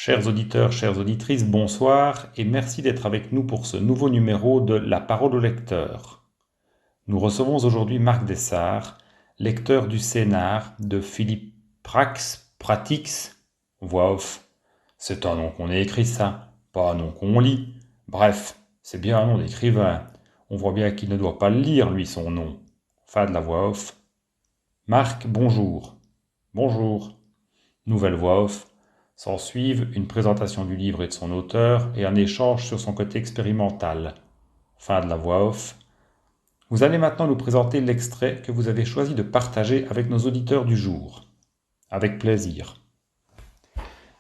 Chers auditeurs, chères auditrices, bonsoir et merci d'être avec nous pour ce nouveau numéro de La parole au lecteur. Nous recevons aujourd'hui Marc Dessart, lecteur du scénar de Philippe Pratix, voix off. C'est un nom qu'on a écrit ça, pas un nom qu'on lit. Bref, c'est bien un nom d'écrivain. On voit bien qu'il ne doit pas le lire, lui, son nom. Fin de la voix off. Marc, bonjour. Bonjour. Nouvelle voix off. S'ensuivent une présentation du livre et de son auteur et un échange sur son côté expérimental. Fin de la voix off. Vous allez maintenant nous présenter l'extrait que vous avez choisi de partager avec nos auditeurs du jour. Avec plaisir.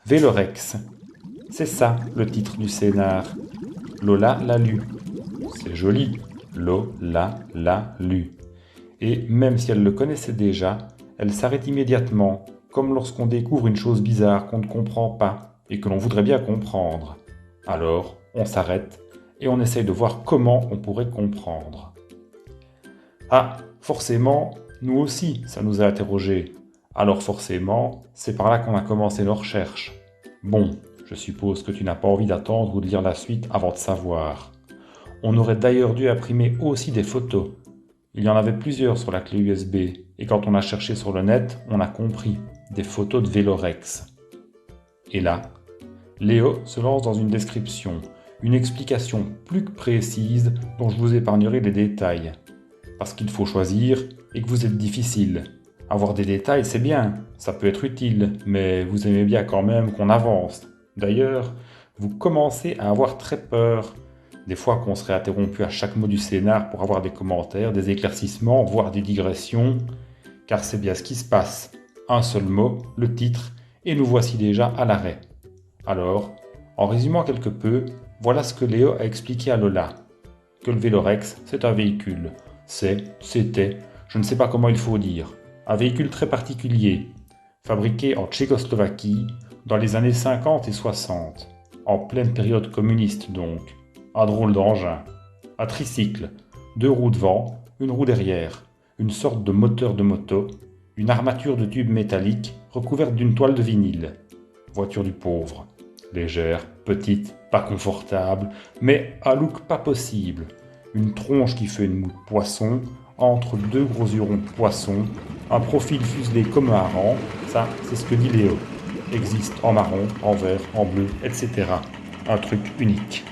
Vélorex. C'est ça le titre du scénar. Lola l'a lu. C'est joli. Lola l'a lu. Et même si elle le connaissait déjà, elle s'arrête immédiatement, comme lorsqu'on découvre une chose bizarre qu'on ne comprend pas et que l'on voudrait bien comprendre. Alors, on s'arrête et on essaye de voir comment on pourrait comprendre. Ah, forcément, nous aussi, ça nous a interrogés. Alors forcément, c'est par là qu'on a commencé nos recherches. Bon, je suppose que tu n'as pas envie d'attendre ou de lire la suite avant de savoir. On aurait d'ailleurs dû imprimer aussi des photos. Il y en avait plusieurs sur la clé USB, et quand on a cherché sur le net, on a compris, des photos de Vélorex. Et là, Léo se lance dans une description, une explication plus que précise dont je vous épargnerai les détails. Parce qu'il faut choisir et que vous êtes difficile. Avoir des détails, c'est bien, ça peut être utile, mais vous aimez bien quand même qu'on avance. D'ailleurs, vous commencez à avoir très peur. Des fois qu'on serait interrompu à chaque mot du scénar pour avoir des commentaires, des éclaircissements, voire des digressions, car c'est bien ce qui se passe. Un seul mot, le titre, et nous voici déjà à l'arrêt. Alors, en résumant quelque peu, voilà ce que Léo a expliqué à Lola. Que le Vélorex, c'est un véhicule. C'était, je ne sais pas comment il faut dire, un véhicule très particulier, fabriqué en Tchécoslovaquie dans les années 50 et 60, en pleine période communiste donc. Un drôle d'engin, un tricycle, 2 roues devant, une roue derrière, une sorte de moteur de moto, une armature de tube métallique recouverte d'une toile de vinyle. Voiture du pauvre, légère, petite, pas confortable, mais un look pas possible. Une tronche qui fait une moue de poisson, entre 2 gros hurons de poisson, un profil fuselé comme un hareng, ça c'est ce que dit Léo. Existe en marron, en vert, en bleu, etc. Un truc unique.